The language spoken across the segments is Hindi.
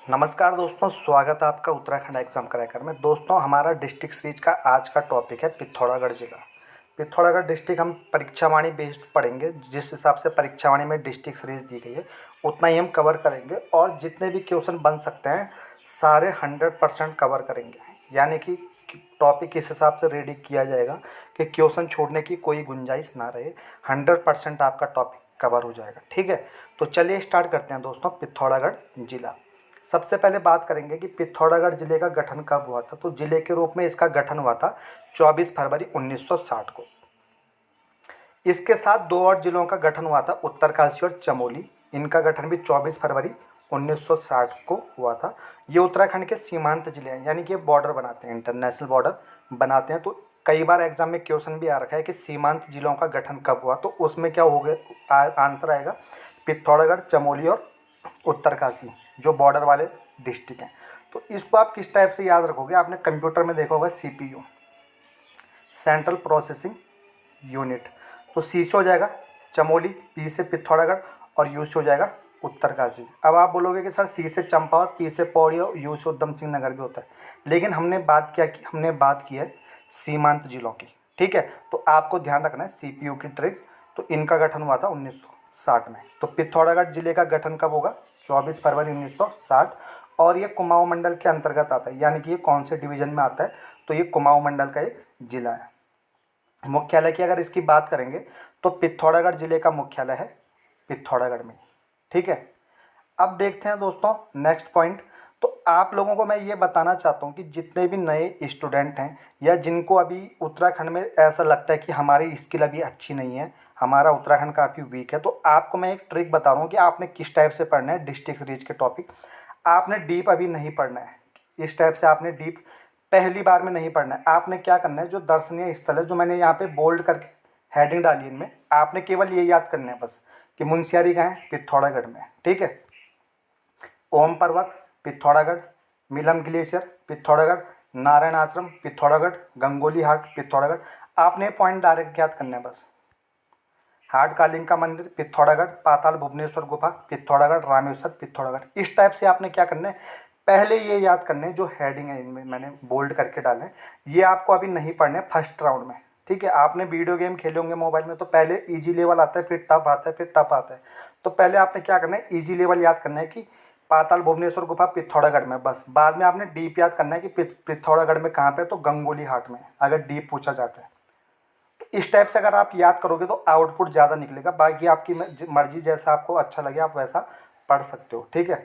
नमस्कार दोस्तों, स्वागत है आपका उत्तराखंड एग्जाम क्रैकर में। दोस्तों, हमारा डिस्ट्रिक्ट सीरीज का आज का टॉपिक है पिथौरागढ़ जिला। पिथौरागढ़ डिस्ट्रिक्ट हम परीक्षावाणी बेस्ड पढ़ेंगे। जिस हिसाब से परीक्षावाणी में डिस्ट्रिक्ट सीरीज दी गई है उतना ही हम कवर करेंगे, और जितने भी क्वेश्चन बन सकते हैं सारे 100% कवर करेंगे। यानी कि टॉपिक इस हिसाब से रेडी किया जाएगा कि क्वेश्चन छोड़ने की कोई गुंजाइश ना रहे। 100% आपका टॉपिक कवर हो जाएगा। ठीक है, तो चलिए स्टार्ट करते हैं दोस्तों। पिथौरागढ़ जिला, सबसे पहले बात करेंगे कि पिथौरागढ़ जिले का गठन कब हुआ था। तो जिले के रूप में इसका गठन हुआ था 24 फरवरी 1960 को। इसके साथ दो और जिलों का गठन हुआ था, उत्तरकाशी और चमोली। इनका गठन भी 24 फरवरी 1960 को हुआ था। ये उत्तराखंड के सीमांत जिले हैं, यानी कि ये बॉर्डर बनाते हैं, इंटरनेशनल बॉर्डर बनाते हैं। तो कई बार एग्जाम में क्वेश्चन भी आ रखा है कि सीमांत जिलों का गठन कब हुआ। तो उसमें क्या हो गया, आंसर आएगा पिथौरागढ़, चमोली और उत्तरकाशी, जो बॉर्डर वाले डिस्ट्रिक्ट हैं। तो इसको आप किस टाइप से याद रखोगे, आपने कंप्यूटर में देखा होगा CPU, सेंट्रल प्रोसेसिंग यूनिट। तो C से हो जाएगा चमोली, P से पिथौरागढ़ और U से हो जाएगा उत्तरकाशी। अब आप बोलोगे कि सर C से चंपावत, P से पौड़ी और U से उधम सिंह नगर भी होता है, लेकिन हमने बात की है सीमांत जिलों की। ठीक है, तो आपको ध्यान रखना है CPU की ट्रिक। तो इनका गठन हुआ था 1960 में। तो पिथौरागढ़ जिले का गठन कब होगा, 24 फरवरी 1960। और ये कुमाऊं मंडल के अंतर्गत आता है, यानी कि ये कौन से डिवीजन में आता है, तो ये कुमाऊं मंडल का एक जिला है। मुख्यालय की अगर इसकी बात करेंगे तो पिथौरागढ़ जिले का मुख्यालय है पिथौरागढ़ में। ठीक है, अब देखते हैं दोस्तों नेक्स्ट पॉइंट। तो आप लोगों को मैं ये बताना चाहता हूँ कि जितने भी नए स्टूडेंट हैं या जिनको अभी उत्तराखंड में ऐसा लगता है कि हमारी स्किल अभी अच्छी नहीं है, हमारा उत्तराखंड काफ़ी वीक है, तो आपको मैं एक ट्रिक बता रहा हूँ कि आपने किस टाइप से पढ़ना है डिस्ट्रिक्ट सीरीज के टॉपिक। आपने डीप अभी नहीं पढ़ना है, इस टाइप से आपने डीप पहली बार में नहीं पढ़ना है। आपने क्या करना है, जो दर्शनीय स्थल है, जो मैंने यहाँ पे बोल्ड करके हेडिंग डाली इनमें, आपने केवल ये याद करना है बस कि मुंशियारी कहाँ है, पिथौरागढ़ में। ठीक है, ओम पर्वत पिथौरागढ़, मिलम ग्लेशियर पिथौरागढ़, नारायण आश्रम पिथौरागढ़, गंगोली हाट पिथौरागढ़। आपने पॉइंट डायरेक्ट याद करना है बस। हाट कालिंग का मंदिर पिथौरागढ़, पाताल भुवनेश्वर गुफा पिथौरागढ़, रामेश्वर पिथौरागढ़। इस टाइप से आपने क्या करना है, पहले ये याद करना है जो हेडिंग है इनमें मैंने बोल्ड करके डाले हैं, ये आपको अभी नहीं पढ़ने फर्स्ट राउंड में। ठीक है, आपने वीडियो गेम खेले होंगे मोबाइल में, तो पहले इजी लेवल आता है, फिर टफ आता है, फिर टफ आता है। तो पहले आपने क्या करना है, इजी लेवल याद करना है कि पाताल भुवनेश्वर गुफा पिथौरागढ़ में, बस। बाद में आपने डीप याद करना है कि पिथौरागढ़ में कहाँ पे, तो गंगोली हाट में, अगर डीप पूछा जाता है। इस टाइप से अगर आप याद करोगे तो आउटपुट ज़्यादा निकलेगा। बाकी आपकी मर्जी, जैसा आपको अच्छा लगे आप वैसा पढ़ सकते हो। ठीक है,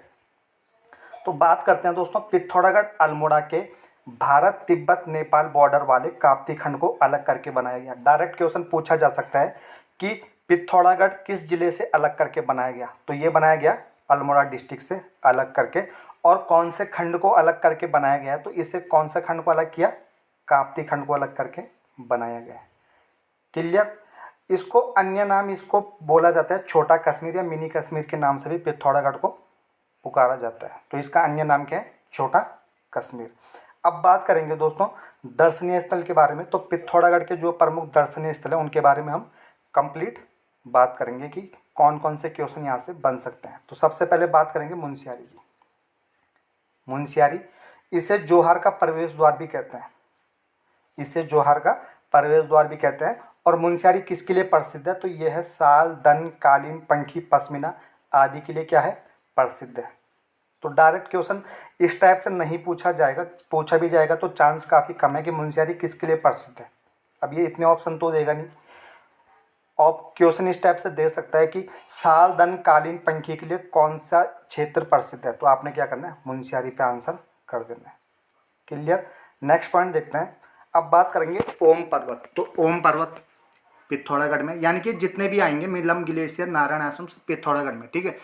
तो बात करते हैं दोस्तों पिथौरागढ़ अल्मोड़ा के भारत तिब्बत नेपाल बॉर्डर वाले काप्ती खंड को अलग करके बनाया गया। डायरेक्ट क्वेश्चन पूछा जा सकता है कि पिथौरागढ़ किस जिले से अलग करके बनाया गया, तो ये बनाया गया अल्मोड़ा डिस्ट्रिक्ट से अलग करके। और कौन से खंड को अलग करके बनाया गया है, तो इससे कौन से खंड को अलग किया, काप्ती खंड को अलग करके बनाया गया है। क्लियर। इसको अन्य नाम इसको बोला जाता है छोटा कश्मीर या मिनी कश्मीर के नाम से भी पिथौरागढ़ को पुकारा जाता है। तो इसका अन्य नाम क्या है, छोटा कश्मीर। अब बात करेंगे दोस्तों दर्शनीय स्थल के बारे में। तो पिथौरागढ़ के जो प्रमुख दर्शनीय स्थल हैं उनके बारे में हम कंप्लीट बात करेंगे कि कौन कौन से क्वेश्चन यहाँ से बन सकते हैं। तो सबसे पहले बात करेंगे मुंशियारी की। मुंशियारी, इसे जोहार का प्रवेश द्वार भी कहते हैं, इसे जोहार का प्रवेश द्वार भी कहते हैं। और मुंशियारी किसके लिए प्रसिद्ध है, तो यह है साल, दन, कालीन, पंखी, पश्मीना आदि के लिए क्या है, प्रसिद्ध है। तो डायरेक्ट क्वेश्चन इस टाइप से नहीं पूछा जाएगा, पूछा भी जाएगा तो चांस काफ़ी कम है कि मुंशियारी किसके लिए प्रसिद्ध है। अब ये इतने ऑप्शन तो देगा नहीं, और क्वेश्चन इस टाइप से दे सकता है कि साल, दन, कालीन, पंखी के लिए कौन सा क्षेत्र प्रसिद्ध है। तो आपने क्या करना है, मुंशियारी पे आंसर कर देना है। क्लियर। नेक्स्ट पॉइंट देखते हैं। अब बात करेंगे ओम पर्वत। तो ओम पर्वत पिथौरागढ़ में, यानी कि जितने भी आएंगे मिलम ग्लेशियर, नारायण आश्रम सब पिथौरागढ़ में। ठीक है,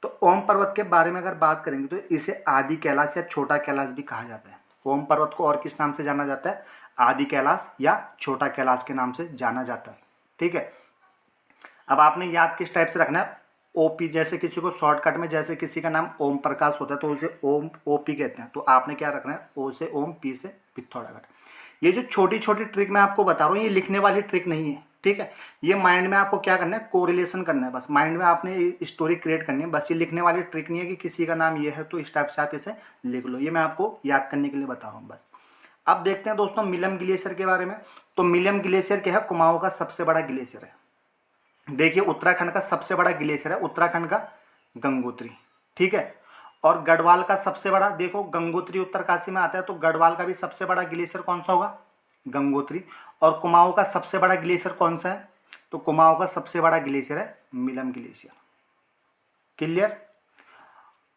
तो ओम पर्वत के बारे में अगर बात करेंगे तो इसे आदि कैलाश या छोटा कैलाश भी कहा जाता है। ओम पर्वत को और किस नाम से जाना जाता है, आदि कैलाश या छोटा कैलाश के नाम से जाना जाता है। ठीक है, अब आपने याद किस टाइप से रखना है, ओपी, जैसे किसी को शॉर्टकट में, जैसे किसी का नाम ओम प्रकाश होता है तो उसे ओम ओपी कहते हैं। तो आपने क्या रखना है, ओ से ओम, पी से पिथौरागढ़। ये जो छोटी छोटी ट्रिक मैं आपको बता रहा हूँ ये लिखने वाली ट्रिक नहीं है, ठीक है। ये माइंड में आपको क्या करना है, कोरिलेशन करना है, बस माइंड में आपने स्टोरी क्रिएट करनी है। बस ये लिखने वाली ट्रिक नहीं है कि किसी का नाम ये है तो इस टाइप से आप इसे लिख लो, ये मैं आपको याद करने के लिए बता रहा हूँ बस। अब देखते हैं दोस्तों मिलम ग्लेशियर के बारे में। तो मिलम ग्लेशियर क्या है, कुमाऊं का सबसे बड़ा ग्लेशियर है। देखिए उत्तराखंड का सबसे बड़ा ग्लेशियर है उत्तराखंड का गंगोत्री, ठीक है। और गढ़वाल का सबसे बड़ा, देखो गंगोत्री उत्तरकाशी में आता है, तो गढ़वाल का भी सबसे बड़ा ग्लेशियर कौन सा होगा, गंगोत्री। और कुमाऊं का सबसे बड़ा ग्लेशियर कौन सा है, तो कुमाऊं का सबसे बड़ा ग्लेशियर है मिलम ग्लेशियर। क्लियर।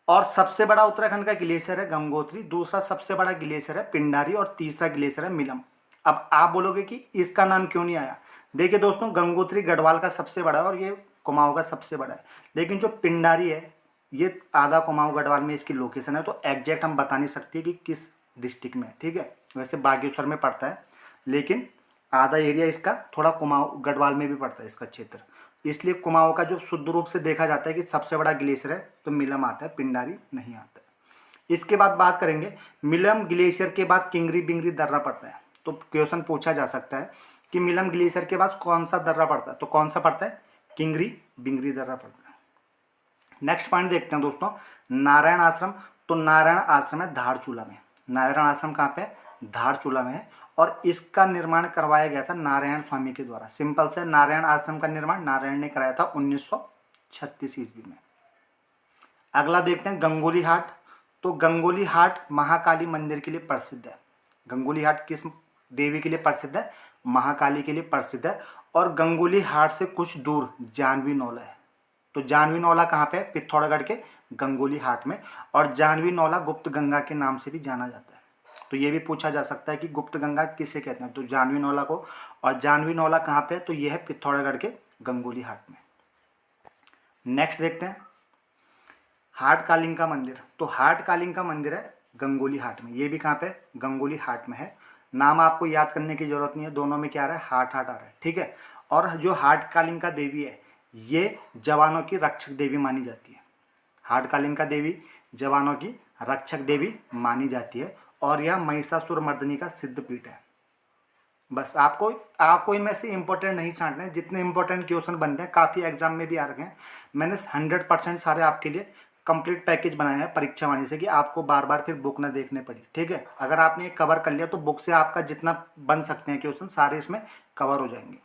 और सबसे बड़ा उत्तराखंड का ग्लेशियर है गंगोत्री, दूसरा सबसे बड़ा ग्लेशियर है पिंडारी और तीसरा ग्लेशियर है मिलम। अब आप बोलोगे कि इसका नाम क्यों नहीं आया। देखिए दोस्तों गंगोत्री गढ़वाल का सबसे बड़ा है और ये कुमाऊं का सबसे बड़ा है, लेकिन जो पिंडारी है ये आधा कुमाऊं गढ़वाल में इसकी लोकेशन है, तो एग्जैक्ट हम बता नहीं सकते कि किस डिस्ट्रिक्ट में, ठीक है। वैसे बागेश्वर में पड़ता है, लेकिन आधा एरिया इसका थोड़ा कुमाऊं गढ़वाल में भी पड़ता है इसका क्षेत्र, इसलिए कुमाऊं का जो शुद्ध रूप से देखा जाता है कि सबसे बड़ा ग्लेशियर है तो मिलम आता है, पिंडारी नहीं आता है। इसके बाद बात करेंगे मिलम ग्लेशियर के बाद किंगरी बिंगरी दर्रा पड़ता है। तो क्वेश्चन पूछा जा सकता है कि मिलम ग्लेशियर के बाद कौन सा दर्रा पड़ता है, तो कौन सा पड़ता है, किंगरी बिंगरी दर्रा पड़ता है। नेक्स्ट पॉइंट देखते हैं दोस्तों, नारायण आश्रम। तो नारायण आश्रम है धारचूला में। नारायण आश्रम कहाँ पे, धारचूला में है, और इसका निर्माण करवाया गया था नारायण स्वामी के द्वारा। सिंपल से नारायण आश्रम का निर्माण नारायण ने कराया था 1936 ईस्वी में। अगला देखते हैं गंगोली हाट। तो गंगोली हाट महाकाली मंदिर के लिए प्रसिद्ध है। गंगोली हाट किस देवी के लिए प्रसिद्ध है, महाकाली के लिए प्रसिद्ध है। और गंगोली हाट से कुछ दूर जानवी नौला है। तो जानवी नौला कहाँ पे है, पिथौरागढ़ के गंगोली हाट में। और जानवी नौला गुप्त गंगा के नाम से भी जाना जाता है। तो ये भी पूछा जा सकता है कि गुप्त गंगा किसे कहते हैं, तो जानवी नौला को। और जानवी नौला कहाँ पे है, तो ये है पिथौरागढ़ के गंगोली हाट में। नेक्स्ट देखते हैं हाट कालिंग का मंदिर। तो हाट कालिंग का मंदिर है गंगोली हाट में, ये भी कहाँ पे, गंगोली हाट में है। नाम आपको याद करने की जरूरत नहीं है, दोनों में क्या आ रहा है, हाट हाट आ रहा है, ठीक है। और जो हाट कालिंग का देवी है ये जवानों की रक्षक देवी मानी जाती है। हाट कालिंग का देवी जवानों की रक्षक देवी मानी जाती है, और यह महिषासुर मर्दिनी का सिद्ध पीठ है। बस आपको इनमें से इंपॉर्टेंट नहीं छांटने, जितने इंपॉर्टेंट क्वेश्चन बनते हैं काफ़ी एग्जाम में भी आ रखे हैं। मैंने 100% सारे आपके लिए कंप्लीट पैकेज बनाया है परीक्षा वाणी से, कि आपको बार बार फिर बुक ना देखने पड़ी, ठीक है। अगर आपने कवर कर लिया तो बुक से आपका जितना बन सकते हैं क्वेश्चन सारे इसमें कवर हो जाएंगे।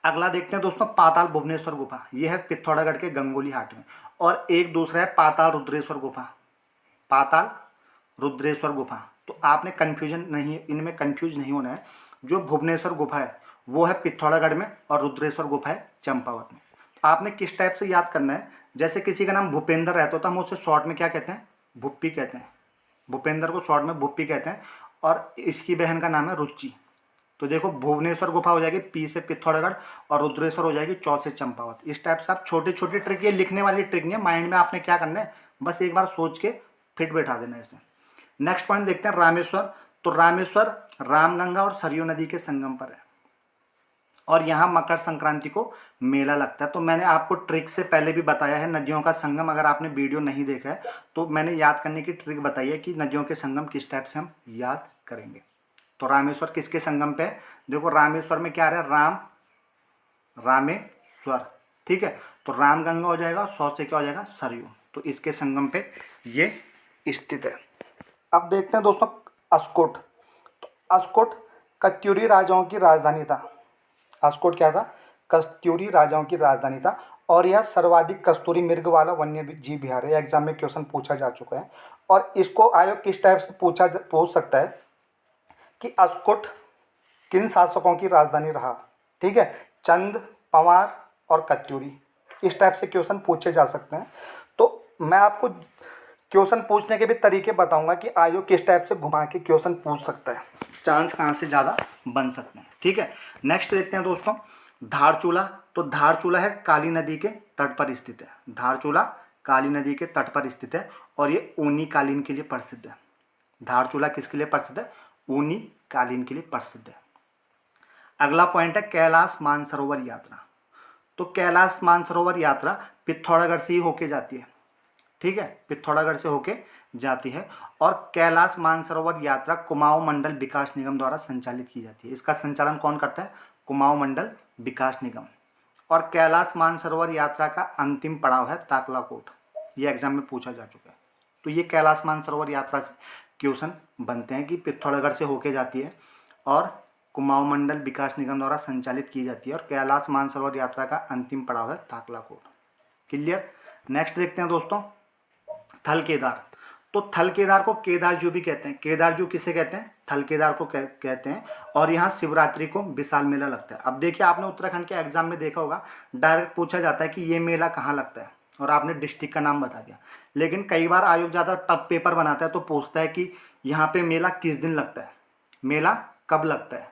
अगला देखते हैं दोस्तों पाताल भुवनेश्वर गुफा। यह है पिथौरागढ़ के गंगोली हाट में। और एक दूसरा है पाताल रुद्रेश्वर गुफा। पाताल रुद्रेश्वर गुफा, तो आपने कन्फ्यूजन नहीं, इनमें कन्फ्यूज नहीं होना है। जो भुवनेश्वर गुफा है वो है पिथौरागढ़ में, और रुद्रेश्वर गुफा है चंपावत में। तो आपने किस टाइप से याद करना है, जैसे किसी का नाम भूपेंद्र रहता तो हम उसे शॉर्ट में क्या कहते हैं, भुप्पी कहते हैं। भूपेंद्र को शॉर्ट में भुप्पी कहते हैं। और इसकी बहन का नाम है रुचि। तो देखो भुवनेश्वर गुफा हो जाएगी पी से पिथौरागढ़, और रुद्रेश्वर हो जाएगी चौ से चंपावत। इस टाइप से आप छोटी छोटी ट्रिक, ये लिखने वाली ट्रिक नहीं है, माइंड में आपने क्या करना है, बस एक बार सोच के फिट बैठा देना है इसे। नेक्स्ट पॉइंट देखते हैं रामेश्वर। तो रामेश्वर रामगंगा और सरयू नदी के संगम पर है, और यहाँ मकर संक्रांति को मेला लगता है। तो मैंने आपको ट्रिक से पहले भी बताया है नदियों का संगम, अगर आपने वीडियो नहीं देखा है तो मैंने याद करने की ट्रिक बताई है कि नदियों के संगम किस टाइप से हम याद करेंगे। तो रामेश्वर किसके संगम पे है, देखो रामेश्वर में क्या आ रहा है, राम रामेश्वर, ठीक है। तो रामगंगा हो जाएगा, सौ से क्या हो जाएगा, सरयू। तो इसके संगम पे ये स्थित है। अब देखते हैं दोस्तों अस्कोट। तो अस्कोट कत्यूरी राजाओं की राजधानी था। अस्कोट क्या था, कत्यूरी राजाओं की राजधानी था। और यह सर्वाधिक कस्तूरी मृग वाला वन्य जीव विहार है। एग्जाम में क्वेश्चन पूछा जा चुका है। और इसको आयोग किस टाइप से पूछ सकता है कि अस्कोट किन शासकों की राजधानी रहा, ठीक है, चंद, पंवार और कत्यूरी। इस टाइप से क्वेश्चन पूछे जा सकते हैं। तो मैं आपको क्वेश्चन पूछने के भी तरीके बताऊंगा कि आयोग किस टाइप से घुमा के क्वेश्चन पूछ सकता है, चांस कहाँ से ज़्यादा बन सकते हैं, ठीक है। नेक्स्ट देखते हैं दोस्तों धारचूला। तो धारचूला है काली नदी के तट पर स्थित है। धारचूला काली नदी के तट पर स्थित है, और ये ऊनी कालीन के लिए प्रसिद्ध है। धारचूला किसके लिए प्रसिद्ध है, ऊनी कालीन के लिए प्रसिद्ध है। अगला पॉइंट है कैलाश मानसरोवर यात्रा। तो कैलाश मानसरोवर यात्रा पिथौरागढ़ से ही होके जाती है, ठीक है, पिथौरागढ़ से होके जाती है। और कैलाश मानसरोवर यात्रा कुमाऊं मंडल विकास निगम द्वारा संचालित की जाती है। इसका संचालन कौन करता है, कुमाऊं मंडल विकास निगम। और कैलाश मानसरोवर यात्रा का अंतिम पड़ाव है ताकलाकोट। ये एग्जाम में पूछा जा चुका है। तो ये कैलाश मानसरोवर यात्रा से क्वेश्चन बनते हैं कि पिथौरागढ़ से होके जाती है और कुमाऊं मंडल विकास निगम द्वारा संचालित की जाती है और कैलाश मानसरोवर यात्रा का अंतिम पड़ाव है ताकलाकोट। क्लियर। नेक्स्ट देखते हैं दोस्तों, थल केदार। तो थल केदार को केदारजू भी कहते हैं। केदारजू किसे कहते हैं? थल केदार को कहते हैं। और यहाँ शिवरात्रि को विशाल मेला लगता है। अब देखिए, आपने उत्तराखंड के एग्जाम में देखा होगा, डायरेक्ट पूछा जाता है कि ये मेला कहाँ लगता है और आपने डिस्ट्रिक्ट का नाम बता दिया। लेकिन कई बार आयोग ज़्यादा टफ पेपर बनाता है तो पूछता है कि यहाँ पे मेला किस दिन लगता है, मेला कब लगता है।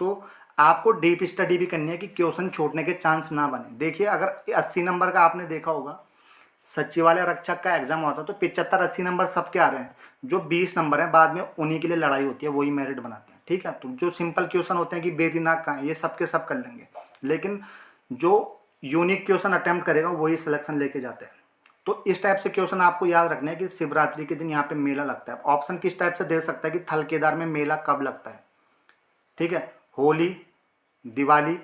तो आपको डीप स्टडी भी करनी है कि क्वेश्चन छूटने के चांस ना बने। देखिए, अगर 80 नंबर का आपने देखा होगा सचिवालय रक्षक का एग्जाम होता है तो 75-80 नंबर सबके आ रहे हैं। जो 20 नंबर हैं बाद में उन्हीं के लिए लड़ाई होती है, वही मेरिट बनाते हैं। ठीक है, तो जो सिंपल क्वेश्चन होते हैं कि बेरीनाग कहाँ है, ये सबके सब कर लेंगे, लेकिन जो यूनिक क्वेश्चन अटेम्प्ट करेगा वही सिलेक्शन लेके जाते हैं। तो इस टाइप से क्वेश्चन आपको याद रखना है कि शिवरात्रि के दिन यहाँ पे मेला लगता है। ऑप्शन किस टाइप से दे सकता है कि थल केदार में मेला कब लगता है। ठीक है, होली, दिवाली,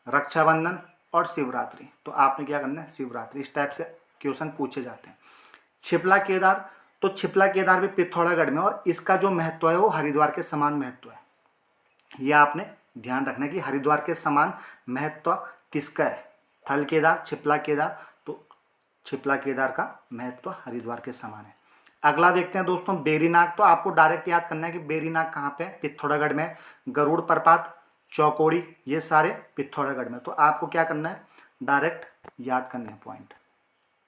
रक्षाबंधन और शिवरात्रि। तो आपने क्या करना है, शिवरात्रि। इस टाइप से क्वेश्चन पूछे जाते हैं। छिपला केदार, तो छिपला केदार भी पिथौरागढ़ में, और इसका जो महत्व है वो हरिद्वार के समान महत्व है। ये आपने ध्यान रखना है कि हरिद्वार के समान महत्व किसका है, थल केदार, छिपला केदार। तो छिपला केदार का महत्व हरिद्वार के समान है। अगला देखते हैं दोस्तों, बेरीनाग। तो आपको डायरेक्ट याद करना है कि बेरीनाग कहाँ पे, पिथौरागढ़ में। गरुड़ प्रपात, चौकोड़ी, ये सारे पिथौरागढ़ में। तो आपको क्या करना है, डायरेक्ट याद करने हैं पॉइंट।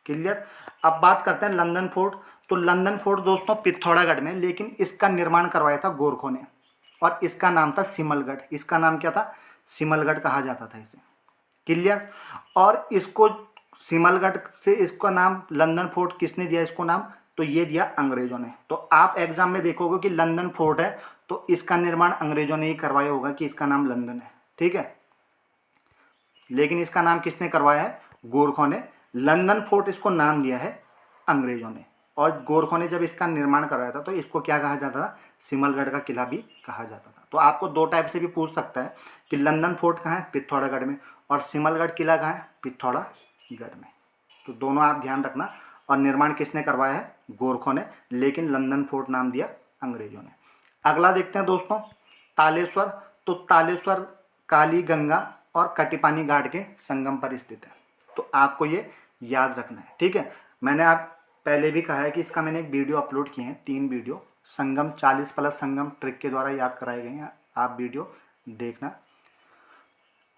क्लियर। अब बात करते हैं लंदन फोर्ट। तो लंदन फोर्ट दोस्तों पिथौरागढ़ में, लेकिन इसका निर्माण करवाया था गोरखों ने और इसका नाम था सिमलगढ़। इसका नाम क्या था, सिमलगढ़ कहा जाता था इसे। क्लियर। और इसको सिमलगढ़ से इसका नाम लंदन फोर्ट किसने दिया इसको नाम, तो ये दिया अंग्रेजों ने। तो आप एग्जाम में देखोगे कि लंदन फोर्ट है तो इसका निर्माण अंग्रेजों ने ही करवाया होगा कि इसका नाम लंदन है। ठीक है, लेकिन इसका नाम किसने करवाया है, गोरखों ने। लंदन फोर्ट इसको नाम दिया है अंग्रेजों ने, और गोरखों ने जब इसका निर्माण करवाया था तो इसको क्या कहा जाता था, सिमलगढ़ का किला भी कहा जाता था। तो आपको दो टाइप से भी पूछ सकता है कि लंदन फोर्ट कहाँ है, पिथौरागढ़ में, और सिमलगढ़ किला कहाँ है, पिथौरागढ़ में। तो दोनों आप ध्यान रखना। और निर्माण किसने करवाया है, गोरखों ने, लेकिन लंदन फोर्ट नाम दिया अंग्रेजों ने। अगला देखते हैं दोस्तों, तालेश्वर। तो तालेश्वर काली गंगा और कटिपानी घाट के संगम पर स्थित है। तो आपको ये याद रखना है। ठीक है, मैंने आप पहले भी कहा है कि इसका मैंने एक वीडियो अपलोड किए हैं, 3 वीडियो, संगम 40+ संगम ट्रिक के द्वारा याद कराए गए हैं, आप वीडियो देखना।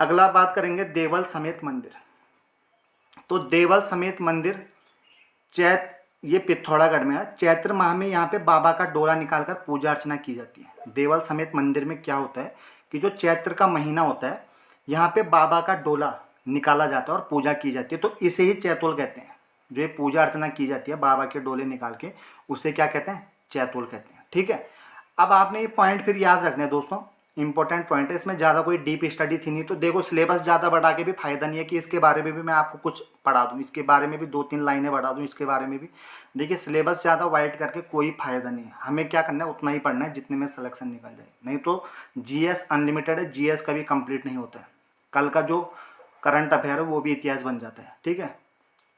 अगला बात करेंगे देवल समेत मंदिर। तो देवल समेत मंदिर ये पिथौरागढ़ में है। चैत्र माह में यहाँ पे बाबा का डोला निकालकर पूजा अर्चना की जाती है। देवल समेत मंदिर में क्या होता है कि जो चैत्र का महीना होता है यहाँ पे बाबा का डोला निकाला जाता है और पूजा की जाती है। तो इसे ही चैतोल कहते हैं। जो ये पूजा अर्चना की जाती है बाबा के डोले निकाल के, उसे क्या कहते हैं, चैतोल कहते हैं। ठीक है, अब आपने ये पॉइंट फिर याद रखने हैं दोस्तों, इंपॉर्टेंट पॉइंट है। इसमें ज़्यादा कोई डीप स्टडी थी नहीं। तो देखो, सिलेबस ज़्यादा बढ़ा के भी फायदा नहीं है कि इसके बारे में भी मैं आपको कुछ पढ़ा दूँ, इसके बारे में भी 2-3 लाइनें बढ़ा दूँ, इसके बारे में भी। देखिए, सिलेबस ज़्यादा वाइड करके कोई फायदा नहीं है। हमें क्या करना है, उतना ही पढ़ना है जितने में सिलेक्शन निकल जाए। नहीं तो जीएस अनलिमिटेड है, जीएस कभी कंप्लीट नहीं होता है। कल का जो करंट अफेयर है वो भी इतिहास बन जाता है। ठीक है,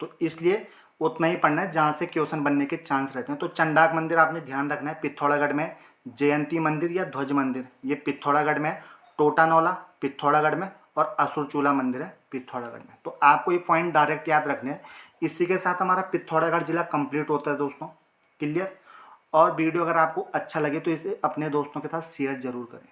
तो इसलिए उतना ही पढ़ना है जहाँ से क्वेश्चन बनने के चांस रहते हैं। तो चंडाक मंदिर आपने ध्यान रखना है, पिथौरागढ़ में। जयंती मंदिर या ध्वज मंदिर ये पिथौरागढ़ में। टोटानौला पिथौरागढ़ में, और असुरचूला मंदिर है पिथौरागढ़ में। तो आपको ये पॉइंट डायरेक्ट याद रखने हैं। इसी के साथ हमारा पिथौरागढ़ जिला कंप्लीट होता है दोस्तों। क्लियर। और वीडियो अगर आपको अच्छा लगे तो इसे अपने दोस्तों के साथ शेयर जरूर करें।